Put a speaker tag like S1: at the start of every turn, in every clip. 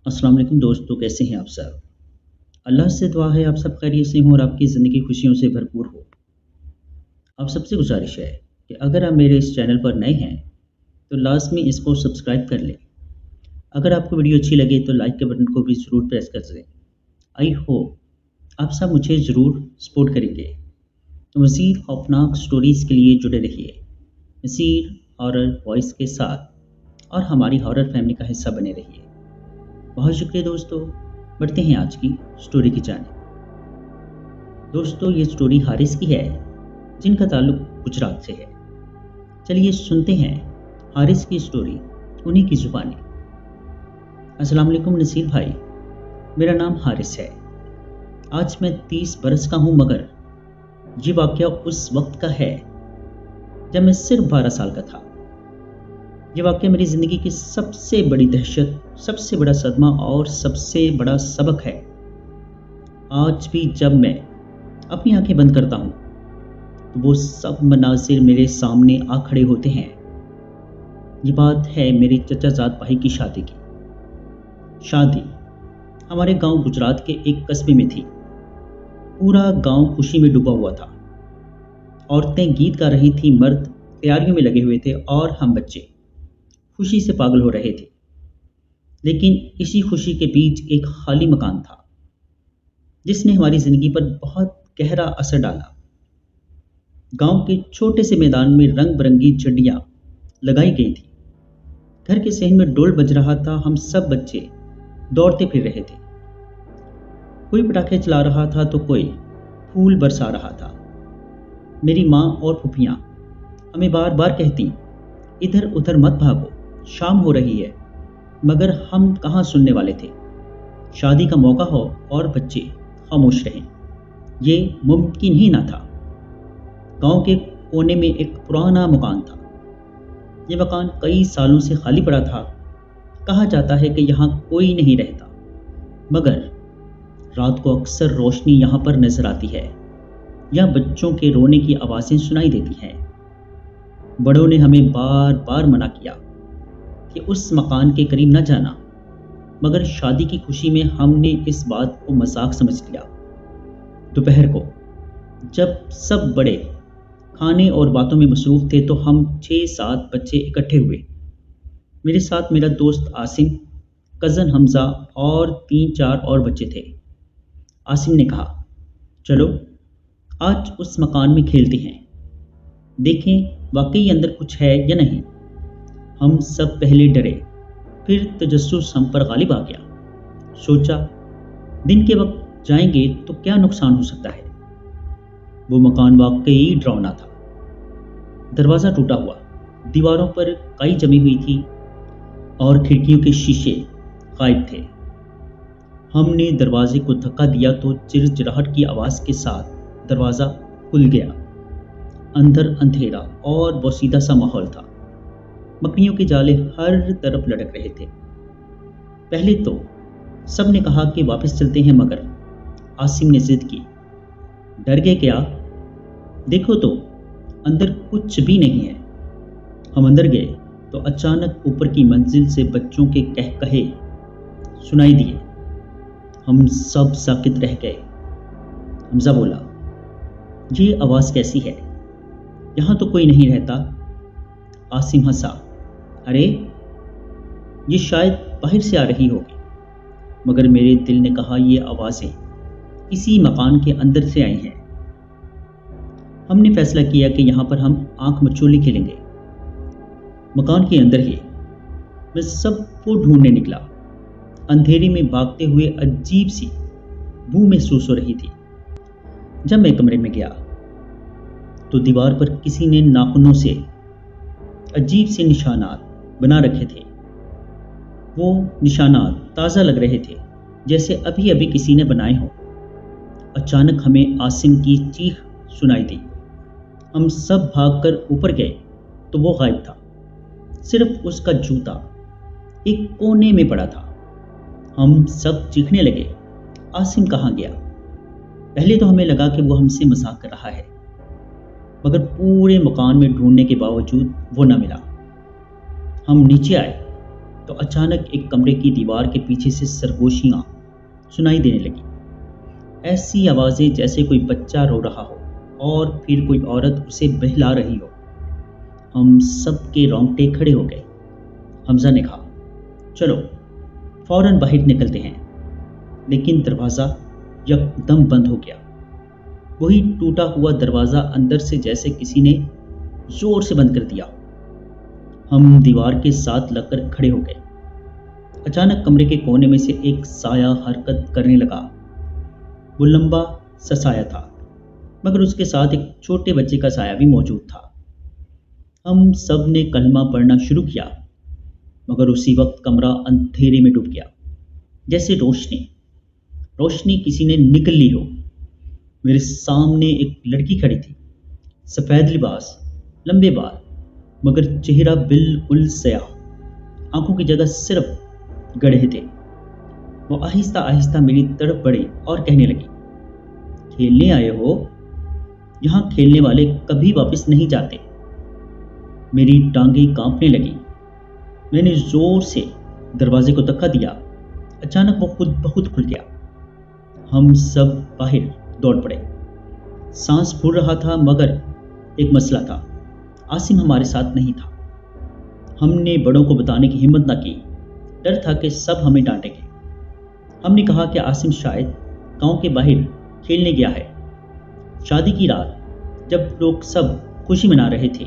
S1: अस्सलाम वालेकुम दोस्तों, कैसे हैं आप सब? अल्लाह से दुआ है आप सब खैरियत से हों और आपकी ज़िंदगी खुशियों से भरपूर हो। आप सबसे गुज़ारिश है कि अगर आप मेरे इस चैनल पर नए हैं तो लाज़मी इसको सब्सक्राइब कर लें। अगर आपको वीडियो अच्छी लगे तो लाइक के बटन को भी ज़रूर प्रेस कर दें। आई होप आप सब मुझे ज़रूर सपोर्ट करेंगे। तो मज़ीद खौफनाक स्टोरीज़ के लिए जुड़े रहिए, मज़ीद हॉरर वॉइस के साथ और हमारी हॉरर फैमिली का हिस्सा बने रहिए। बहुत शुक्रिया दोस्तों। बढ़ते हैं आज की स्टोरी की जानिब। दोस्तों, ये स्टोरी हारिस की है जिनका ताल्लुक गुजरात से है। चलिए सुनते हैं हारिस की स्टोरी उन्हीं की ज़ुबानी। अस्सलाम वालेकुम नसीर भाई, मेरा नाम हारिस है। आज मैं 30 बरस का हूँ, मगर ये वाक़या उस वक्त का है जब मैं सिर्फ 12 साल का था। ये वाक़या मेरी ज़िंदगी की सबसे बड़ी दहशत, सबसे बड़ा सदमा और सबसे बड़ा सबक है। आज भी जब मैं अपनी आंखें बंद करता हूँ तो वो सब मनाज़िर मेरे सामने आ खड़े होते हैं। ये बात है मेरे चचाजाद भाई की शादी की। शादी हमारे गांव गुजरात के एक कस्बे में थी। पूरा गांव खुशी में डूबा हुआ था। औरतें गीत गा रही थी, मर्द तैयारियों में लगे हुए थे और हम बच्चे खुशी से पागल हो रहे थे। लेकिन इसी खुशी के बीच एक खाली मकान था जिसने हमारी जिंदगी पर बहुत गहरा असर डाला। गांव के छोटे से मैदान में रंग बिरंगी झंडियां लगाई गई थी। घर के सहन में ढोल बज रहा था। हम सब बच्चे दौड़ते फिर रहे थे। कोई पटाखे चला रहा था तो कोई फूल बरसा रहा था। मेरी माँ और फूफियाँ हमें बार बार कहती, इधर उधर मत भागो, शाम हो रही है। मगर हम कहाँ सुनने वाले थे। शादी का मौका हो और बच्चे खामोश रहें, ये मुमकिन ही ना था। गांव के कोने में एक पुराना मकान था। ये मकान कई सालों से खाली पड़ा था। कहा जाता है कि यहाँ कोई नहीं रहता, मगर रात को अक्सर रोशनी यहाँ पर नजर आती है या बच्चों के रोने की आवाज़ें सुनाई देती हैं। बड़ों ने हमें बार बार मना किया कि उस मकान के करीब न जाना, मगर शादी की खुशी में हमने इस बात को मजाक समझ लिया। दोपहर को जब सब बड़े खाने और बातों में मसरूफ थे तो हम 6-7 बच्चे इकट्ठे हुए। मेरे साथ मेरा दोस्त आसिम, कज़न हमज़ा और 3-4 और बच्चे थे। आसिम ने कहा, चलो आज उस मकान में खेलते हैं, देखें वाकई अंदर कुछ है या नहीं। हम सब पहले डरे, फिर तजस्सुस हम पर गालिब आ गया। सोचा दिन के वक्त जाएंगे तो क्या नुकसान हो सकता है। वो मकान वाकई डरावना था। दरवाज़ा टूटा हुआ, दीवारों पर काई जमी हुई थी और खिड़कियों के शीशे गायब थे। हमने दरवाजे को धक्का दिया तो चिरचिराहट की आवाज़ के साथ दरवाज़ा खुल गया। अंदर अंधेरा और बोसीदा सा माहौल था। मकड़ियों के जाले हर तरफ लटक रहे थे। पहले तो सब ने कहा कि वापस चलते हैं, मगर आसिम ने जिद की। डर गए क्या? देखो तो अंदर कुछ भी नहीं है। हम अंदर गए तो अचानक ऊपर की मंजिल से बच्चों के कहकहे सुनाई दिए। हम सब साकित रह गए। हमजा बोला, ये आवाज़ कैसी है? यहाँ तो कोई नहीं रहता। आसिम हंसा, अरे ये शायद बाहर से आ रही होगी। मगर मेरे दिल ने कहा, ये आवाज़ें इसी मकान के अंदर से आई हैं। हमने फैसला किया कि यहाँ पर हम आंख मचोली खेलेंगे। मकान के अंदर ही मैं सबको ढूंढने निकला। अंधेरे में भागते हुए अजीब सी बू महसूस हो रही थी। जब मैं कमरे में गया तो दीवार पर किसी ने नाखूनों से अजीब से निशानात बना रखे थे। वो निशानात ताज़ा लग रहे थे, जैसे अभी अभी किसी ने बनाए हों। अचानक हमें आसिम की चीख सुनाई दी। हम सब भागकर ऊपर गए तो वो गायब था। सिर्फ उसका जूता एक कोने में पड़ा था। हम सब चीखने लगे, आसिम कहाँ गया? पहले तो हमें लगा कि वो हमसे मजाक कर रहा है, मगर पूरे मकान में ढूंढने के बावजूद वो न मिला। हम नीचे आए تو اچانک ایک کمرے کی دیوار کے پیچھے سے سرگوشیاں سنائی دینے لگی، ایسی آوازیں جیسے کوئی بچہ رو رہا ہو اور پھر کوئی عورت اسے بہلا رہی ہو۔ ہم سب کے رونگٹے کھڑے ہو گئے۔ حمزہ نے کہا، چلو فوراً باہر نکلتے ہیں، لیکن دروازہ یکدم بند ہو گیا۔ وہی ٹوٹا ہوا دروازہ اندر سے جیسے کسی نے زور سے بند کر دیا۔ ہم دیوار کے ساتھ لگ کر کھڑے ہو گئے۔ اچانک کمرے کے کونے میں سے ایک سایہ حرکت کرنے لگا۔ وہ لمبا سا سایہ تھا، مگر اس کے ساتھ ایک چھوٹے بچے کا سایہ بھی موجود تھا۔ ہم سب نے کلمہ پڑھنا شروع کیا، مگر اسی وقت کمرہ اندھیرے میں ڈوب گیا، جیسے روشنی کسی نے نکل لی ہو۔ میرے سامنے ایک لڑکی کھڑی تھی، سفید لباس، لمبے بال، مگر چہرہ بالکل سیاہ، آنکھوں کی جگہ صرف گڑھے تھے۔ وہ آہستہ آہستہ میری طرف بڑھی اور کہنے لگی، کھیلنے آئے ہو؟ یہاں کھیلنے والے کبھی واپس نہیں جاتے۔ میری ٹانگیں کانپنے لگی۔ میں نے زور سے دروازے کو دھکا دیا۔ اچانک وہ خود بخود کھل گیا۔ ہم سب باہر دوڑ پڑے۔ سانس پھول رہا تھا، مگر ایک مسئلہ تھا، عاصم ہمارے ساتھ نہیں تھا۔ ہم نے بڑوں کو بتانے کی ہمت نہ کی، ڈر تھا کہ سب ہمیں ڈانٹیں گے۔ ہم نے کہا کہ عاصم شاید گاؤں کے باہر کھیلنے گیا ہے۔ شادی کی رات جب لوگ سب خوشی منا رہے تھے،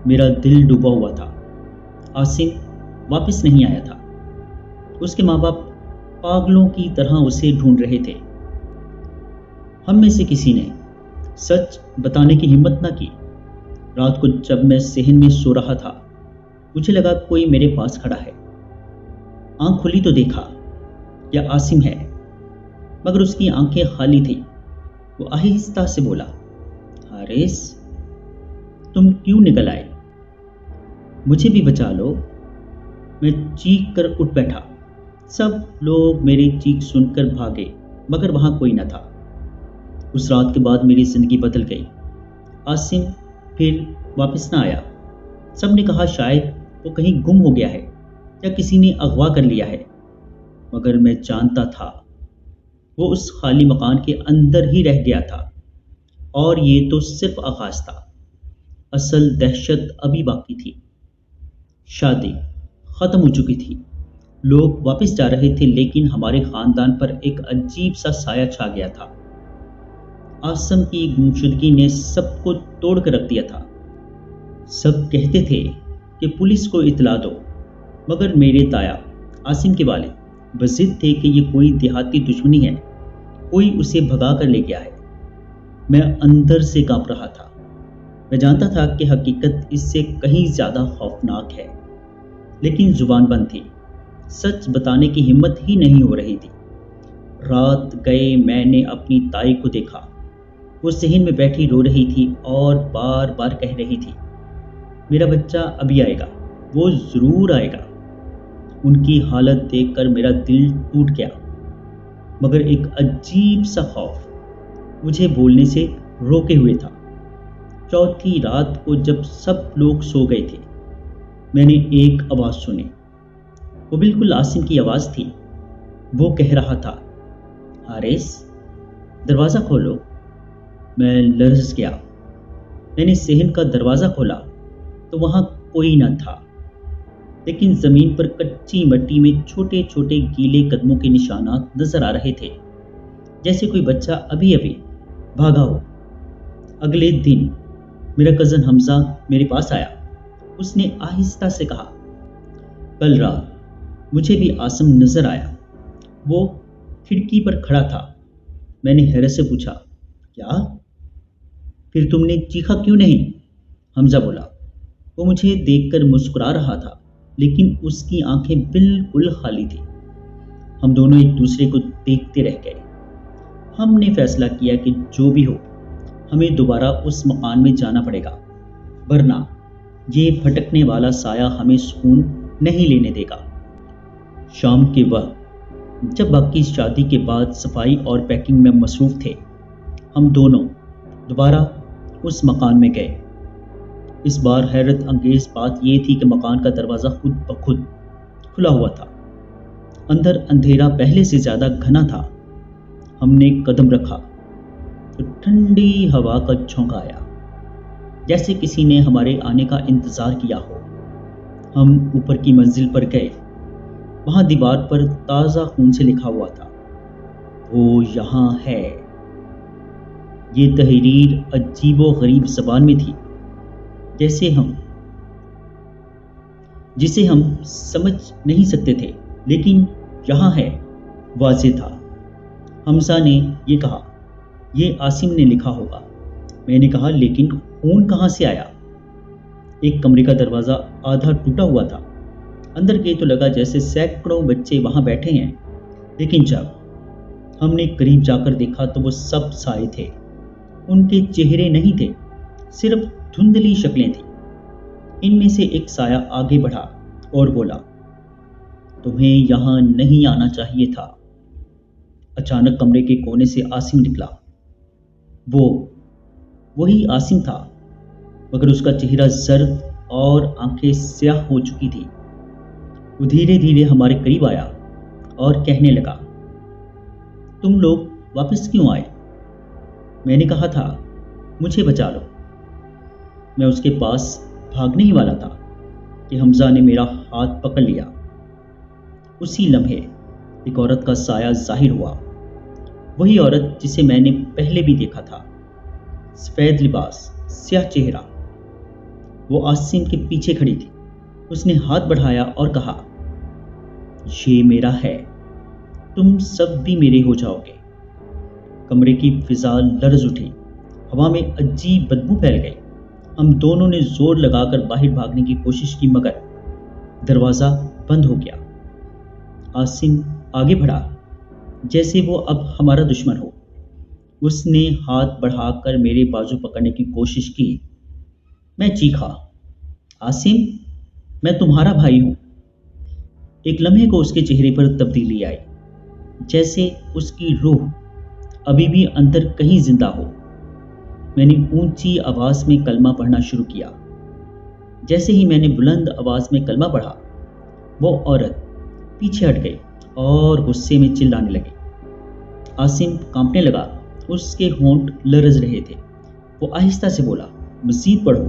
S1: میرا دل ڈوبا ہوا تھا۔ عاصم واپس نہیں آیا تھا۔ اس کے ماں باپ پاگلوں کی طرح اسے ڈھونڈ رہے تھے۔ ہم میں سے کسی نے سچ بتانے کی ہمت نہ کی۔ رات کو جب میں صحن میں سو رہا تھا، مجھے لگا کوئی میرے پاس کھڑا ہے۔ آنکھ کھلی تو دیکھا یا عاصم ہے، مگر اس کی آنکھیں خالی تھیں۔ وہ آہستہ سے بولا، حارث، تم کیوں نکل آئے؟ مجھے بھی بچا لو۔ میں چیخ کر اٹھ بیٹھا۔ سب لوگ میری چیخ سن کر بھاگے، مگر وہاں کوئی نہ تھا۔ اس رات کے بعد میری زندگی بدل گئی۔ عاصم پھر واپس نہ آیا۔ سب نے کہا شاید وہ کہیں گم ہو گیا ہے یا کسی نے اغوا کر لیا ہے، مگر میں جانتا تھا وہ اس خالی مکان کے اندر ہی رہ گیا تھا، اور یہ تو صرف آغاز تھا۔ اصل دہشت ابھی باقی تھی۔ شادی ختم ہو چکی تھی، لوگ واپس جا رہے تھے، لیکن ہمارے خاندان پر ایک عجیب سا سایہ چھا گیا تھا۔ عاصم کی گمشدگی نے سب کو توڑ کر رکھ دیا تھا۔ سب کہتے تھے کہ پولیس کو اطلاع دو، مگر میرے تایا عاصم کے والد بضد تھے کہ یہ کوئی دیہاتی دشمنی ہے، کوئی اسے بھگا کر لے گیا ہے۔ میں اندر سے کانپ رہا تھا۔ میں جانتا تھا کہ حقیقت اس سے کہیں زیادہ خوفناک ہے، لیکن زبان بند تھی، سچ بتانے کی ہمت ہی نہیں ہو رہی تھی۔ رات گئے میں نے اپنی تائی کو دیکھا۔ وہ صحن میں بیٹھی رو رہی تھی اور بار بار کہہ رہی تھی، میرا بچہ ابھی آئے گا، وہ ضرور آئے گا۔ ان کی حالت دیکھ کر میرا دل ٹوٹ گیا، مگر ایک عجیب سا خوف مجھے بولنے سے روکے ہوئے تھا۔ چوتھی رات کو جب سب لوگ سو گئے تھے، میں نے ایک آواز سنی۔ وہ بالکل عاصم کی آواز تھی۔ وہ کہہ رہا تھا، حارث، دروازہ کھولو۔ میں لرز گیا۔ میں نے صحن کا دروازہ کھولا تو وہاں کوئی نہ تھا، لیکن زمین پر کچی مٹی میں چھوٹے چھوٹے گیلے قدموں کے نشانات نظر آ رہے تھے، جیسے کوئی بچہ ابھی ابھی بھاگا ہو۔ اگلے دن میرا کزن حمزہ میرے پاس آیا۔ اس نے آہستہ سے کہا، کل رات مجھے بھی عاصم نظر آیا، وہ کھڑکی پر کھڑا تھا۔ میں نے حیرت سے پوچھا، کیا؟ پھر تم نے چیخا کیوں نہیں؟ حمزہ بولا، وہ مجھے دیکھ کر مسکرا رہا تھا، لیکن اس کی آنکھیں بالکل خالی تھیں۔ ہم دونوں ایک دوسرے کو دیکھتے رہ گئے۔ ہم نے فیصلہ کیا کہ جو بھی ہو، ہمیں دوبارہ اس مکان میں جانا پڑے گا، ورنہ یہ بھٹکنے والا سایہ ہمیں سکون نہیں لینے دے گا۔ شام کے وقت جب باقی شادی کے بعد صفائی اور پیکنگ میں مصروف تھے، ہم دونوں دوبارہ اس مکان میں گئے۔ اس بار حیرت انگیز بات یہ تھی کہ مکان کا دروازہ خود بخود کھلا ہوا تھا۔ اندر اندھیرا پہلے سے زیادہ گھنا تھا۔ ہم نے قدم رکھا تو ٹھنڈی ہوا کا جھونکا آیا، جیسے کسی نے ہمارے آنے کا انتظار کیا ہو۔ ہم اوپر کی منزل پر گئے۔ وہاں دیوار پر تازہ خون سے لکھا ہوا تھا، وہ یہاں ہے۔ یہ تحریر عجیب و غریب زبان میں تھی، جسے ہم سمجھ نہیں سکتے تھے، لیکن یہاں ہے واضح تھا۔ حمزہ نے یہ کہا، یہ عاصم نے لکھا ہوگا۔ میں نے کہا، لیکن خون کہاں سے آیا؟ ایک کمرے کا دروازہ آدھا ٹوٹا ہوا تھا۔ اندر گئے تو لگا جیسے سینکڑوں بچے وہاں بیٹھے ہیں، لیکن جب ہم نے قریب جا کر دیکھا تو وہ سب سائے تھے۔ ان کے چہرے نہیں تھے، صرف دھندلی شکلیں تھیں۔ ان میں سے ایک سایہ آگے بڑھا اور بولا، تمہیں یہاں نہیں آنا چاہیے تھا۔ اچانک کمرے کے کونے سے عاصم نکلا۔ وہی عاصم تھا، مگر اس کا چہرہ زرد اور آنکھیں سیاہ ہو چکی تھی۔ وہ دھیرے دھیرے ہمارے قریب آیا اور کہنے لگا، تم لوگ واپس کیوں آئے؟ میں نے کہا تھا، مجھے بچا لو۔ میں اس کے پاس بھاگنے ہی والا تھا کہ حمزہ نے میرا ہاتھ پکڑ لیا۔ اسی لمحے ایک عورت کا سایہ ظاہر ہوا، وہی عورت جسے میں نے پہلے بھی دیکھا تھا، سفید لباس، سیاہ چہرہ۔ وہ عاصم کے پیچھے کھڑی تھی۔ اس نے ہاتھ بڑھایا اور کہا، یہ میرا ہے، تم سب بھی میرے ہو جاؤ گے۔ کمرے کی فضا لرز اٹھی، ہوا میں عجیب بدبو پھیل گئی۔ ہم دونوں نے زور لگا کر باہر بھاگنے کی کوشش کی، مگر دروازہ بند ہو گیا۔ عاصم آگے بڑھا جیسے وہ اب ہمارا دشمن ہو۔ اس نے ہاتھ بڑھا کر میرے بازو پکڑنے کی کوشش کی۔ میں چیخا، عاصم، میں تمہارا بھائی ہوں۔ ایک لمحے کو اس کے چہرے پر تبدیلی آئی، جیسے اس کی روح ابھی بھی اندر کہیں زندہ ہو۔ میں نے اونچی آواز میں کلمہ پڑھنا شروع کیا۔ جیسے ہی میں نے بلند آواز میں کلمہ پڑھا، وہ عورت پیچھے ہٹ گئی اور غصے میں چلانے لگی۔ عاصم کانپنے لگا، اس کے ہونٹ لرز رہے تھے۔ وہ آہستہ سے بولا، مزید پڑھو،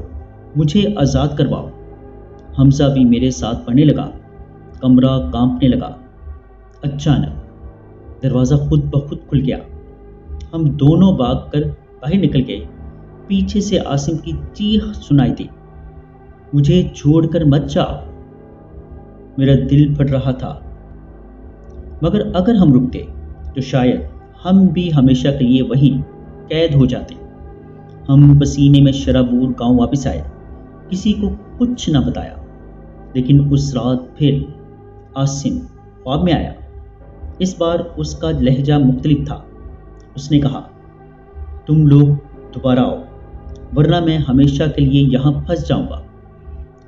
S1: مجھے آزاد کرواؤ۔ حمزہ بھی میرے ساتھ پڑھنے لگا۔ کمرہ کانپنے لگا۔ اچانک دروازہ خود بخود کھل گیا۔ ہم دونوں بھاگ کر باہر نکل گئے۔ پیچھے سے عاصم کی چیخ سنائی دی، مجھے چھوڑ کر مت جاؤ۔ میرا دل پھٹ رہا تھا، مگر اگر ہم رکتے تو شاید ہم بھی ہمیشہ کے لیے وہیں قید ہو جاتے۔ ہم پسینے میں شرابور گاؤں واپس آئے، کسی کو کچھ نہ بتایا۔ لیکن اس رات پھر عاصم خواب میں آیا۔ اس بار اس کا لہجہ مختلف تھا۔ اس نے کہا، تم لوگ دوبارہ آؤ، ورنہ میں ہمیشہ کے لیے یہاں پھنس جاؤں گا۔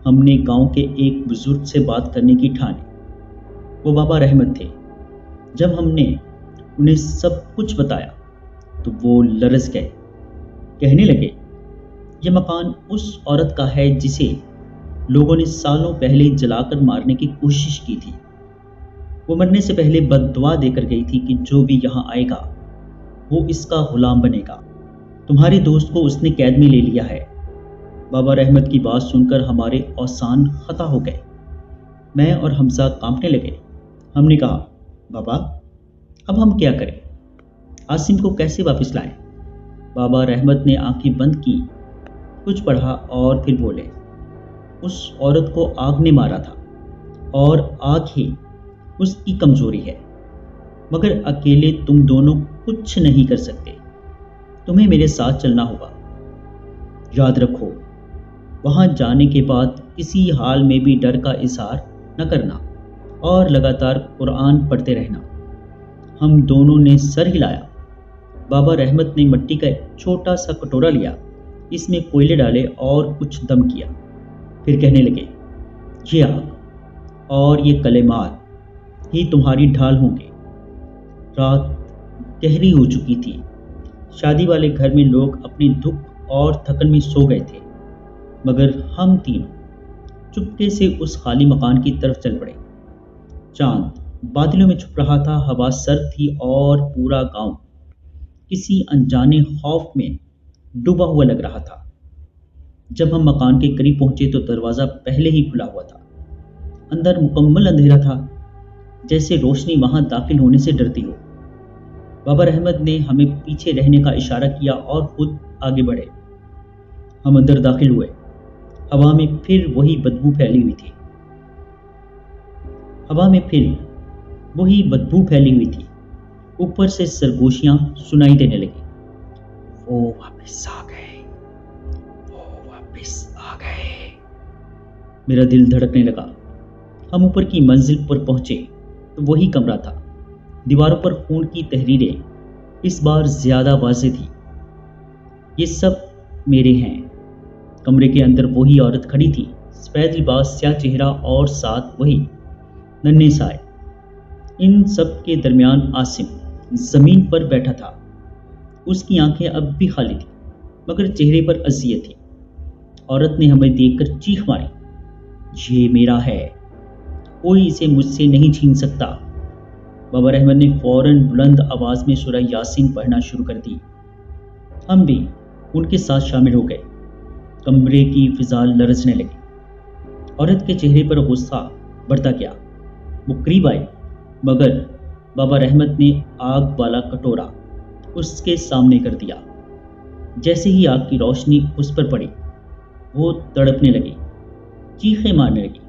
S1: ہم نے گاؤں کے ایک بزرگ سے بات کرنے کی ٹھانی۔ وہ بابا رحمت تھے۔ جب ہم نے انہیں سب کچھ بتایا تو وہ لرز گئے۔ کہنے لگے، یہ مکان اس عورت کا ہے جسے لوگوں نے سالوں پہلے جلا کر مارنے کی کوشش کی تھی۔ وہ مرنے سے پہلے بد دعا دے کر گئی تھی کہ جو بھی یہاں آئے گا وہ اس کا غلام بنے گا۔ تمہارے دوست کو اس نے قید میں لے لیا ہے۔ بابا رحمت کی بات سن کر ہمارے اوسان خطا ہو گئے۔ میں اور حمزہ کانپنے لگے۔ ہم نے کہا، بابا، اب ہم کیا کریں؟ عاصم کو کیسے واپس لائیں؟ بابا رحمت نے آنکھیں بند کی، کچھ پڑھا اور پھر بولے، اس عورت کو آگ نے مارا تھا اور آگ ہی اس کی کمزوری ہے، مگر اکیلے تم دونوں کچھ نہیں کر سکتے۔ تمہیں میرے ساتھ چلنا ہوگا۔ یاد رکھو، وہاں جانے کے بعد کسی حال میں بھی ڈر کا اظہار نہ کرنا اور لگاتار قرآن پڑھتے رہنا۔ ہم دونوں نے سر ہلایا۔ بابا رحمت نے مٹی کا ایک چھوٹا سا کٹورا لیا، اس میں کوئلے ڈالے اور کچھ دم کیا۔ پھر کہنے لگے، یہ آگ اور یہ کلمات ہی تمہاری ڈھال ہوں گے۔ رات گہری ہو چکی تھی۔ شادی والے گھر میں لوگ اپنی دکھ اور تھکن میں سو گئے تھے، مگر ہم تینوں چپکے سے اس خالی مکان کی طرف چل پڑے۔ चांद बादलों में छुप रहा था, हवा सर्द थी और पूरा गांव किसी अनजाने खौफ में डूबा हुआ लग रहा था। जब हम मकान के करीब पहुंचे तो दरवाज़ा पहले ही खुला हुआ था। अंदर मुकम्मल अंधेरा था, जैसे रोशनी वहां दाखिल होने से डरती हो। बाबर अहमद ने हमें पीछे रहने का इशारा किया और खुद आगे बढ़े। हम अंदर दाखिल हुए। हवा में फिर वही बदबू फैली हुई थी। ऊपर से सरगोशियां सुनाई देने लगी। वो वापस आ गए। मेरा दिल धड़कने लगा। हम ऊपर की मंजिल पर पहुंचे तो वही कमरा था। दीवारों पर खून की तहरीरें इस बार ज्यादा वाज़ेह थी। ये सब मेरे हैं। कमरे के अंदर वही औरत खड़ी थी, सफेद लिबास, स्याह चेहरा और साथ वही नन्हे साए। इन सब के दरमियान आसिम जमीन पर बैठा था। उसकी आंखें अब भी खाली थी, मगर चेहरे पर अज़ियत थी। औरत ने हमें देखकर चीख मारी, ये मेरा है, कोई इसे मुझसे नहीं छीन सकता। बाबर अहमद ने फौरन बुलंद आवाज में सूरह यासीन पढ़ना शुरू कर दी। हम भी उनके साथ शामिल हो गए। कमरे की फिजा लरजने लगी। औरत के चेहरे पर गुस्सा बढ़ता गया। वो करीब आई, मगर बाबर अहमद ने आग वाला कटोरा उसके सामने कर दिया। जैसे ही आग की रोशनी उस पर पड़ी, वो तड़पने लगी, चीखें मारने लगी,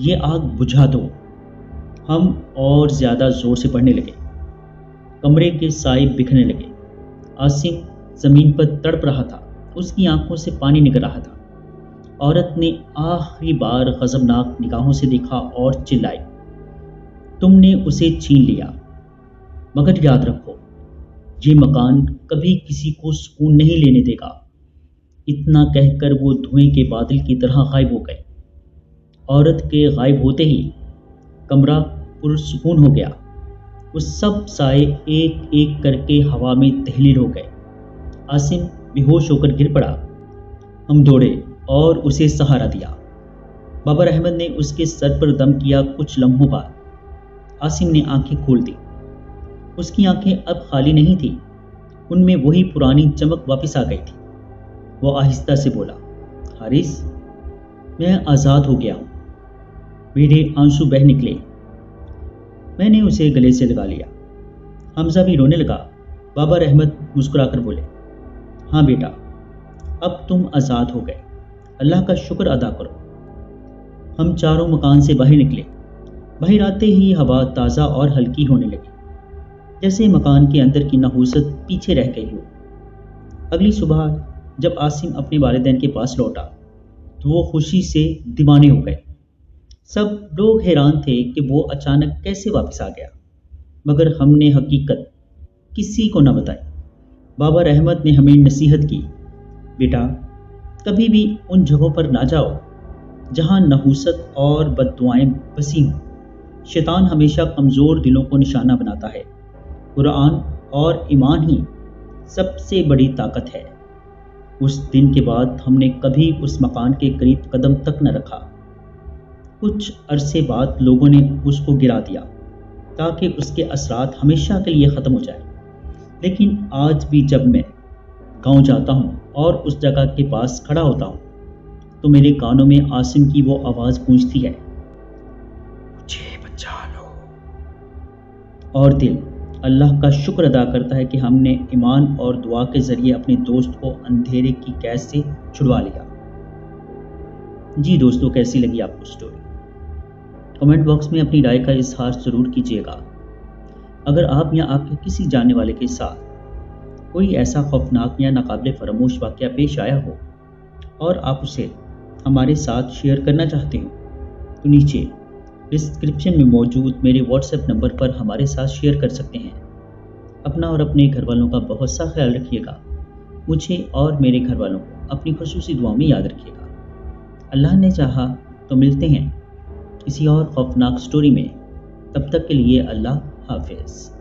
S1: ये आग बुझा दो। हम और ज्यादा जोर से पढ़ने लगे। कमरे के साए बिखरने लगे। आसिम जमीन पर तड़प रहा था, उसकी आंखों से पानी निकल रहा था। औरत ने आखिरी बार गजबनाक निगाहों से देखा और चिल्लाई, तुमने उसे छीन लिया, मगर याद रखो, ये मकान कभी किसी को सुकून नहीं लेने देगा। इतना कहकर वो धुएं के बादल की तरह गायब हो गए। औरत के गायब होते ही कमरा पुरसुकून हो गया। वो सब साए एक एक करके हवा में तहलील हो गए। आसिम बेहोश होकर गिर पड़ा। हम दौड़े और उसे सहारा दिया। बाबर अहमद ने उसके सर पर दम किया। कुछ लम्हों बाद आसिम ने आंखें खोल दी। उसकी आंखें अब खाली नहीं थी, उनमें वही पुरानी चमक वापस आ गई थी। वो आहिस्ता से बोला, हारिस, मैं आज़ाद हो गया हूँ। मेरे आंसू बह निकले। मैंने उसे गले से लगा लिया। हमजा भी रोने लगा। बाबर अहमद मुस्कुराकर बोले, हाँ बेटा, अब तुम आज़ाद हो गए, अल्लाह का शुक्र अदा करो। हम चारों मकान से बाहर निकले। बाहर आते ही हवा ताज़ा और हल्की होने लगी, जैसे मकान के अंदर की नहूसत पीछे रह गई हो। अगली सुबह जब आसिम अपने वालिदैन के पास लौटा तो वो खुशी से दीवाने हो गए। सब लोग हैरान थे कि वो अचानक कैसे वापस आ गया, मगर हमने हकीकत किसी को न बताई। बाबर अहमद ने हमें नसीहत की, बेटा, कभी भी उन जगहों पर ना जाओ जहां नहूसत और बद्दुआएं बसी हों। शैतान हमेशा कमज़ोर दिलों को निशाना बनाता है। कुरान और ईमान ही सबसे बड़ी ताकत है। उस दिन के बाद हमने कभी उस मकान के करीब कदम तक न रखा। कुछ अरसे बाद लोगों ने उसको गिरा दिया ताकि उसके असरात हमेशा के लिए ख़त्म हो जाए। लेकिन आज भी जब मैं गांव जाता हूँ और उस जगह के पास खड़ा होता हूँ तो मेरे कानों में आसिम की वो आवाज़ गूंजती है, मुझे बचा लो। और दिल अल्लाह का शुक्र अदा करता है कि हमने ईमान और दुआ के ज़रिए अपने दोस्त को अंधेरे की कैद से छुड़वा लिया। जी दोस्तों, कैसी लगी आपको स्टोरी? कमेंट बॉक्स में अपनी राय का इजहार ज़रूर कीजिएगा। अगर आप या आपके किसी जानने वाले के साथ कोई ऐसा खौफनाक या नाकाबिले फरामोश वाक़या पेश आया हो और आप उसे हमारे साथ शेयर करना चाहते हो तो नीचे डिस्क्रिप्शन में मौजूद मेरे व्हाट्सएप नंबर पर हमारे साथ शेयर कर सकते हैं। अपना और अपने घर वालों का बहुत सा ख्याल रखिएगा। मुझे और मेरे घर वालों को अपनी खुसूसी दुआ में याद रखिएगा। अल्लाह ने चाहा तो मिलते हैं किसी और खौफनाक स्टोरी में। तब तक के लिए अल्लाह हाफिज़।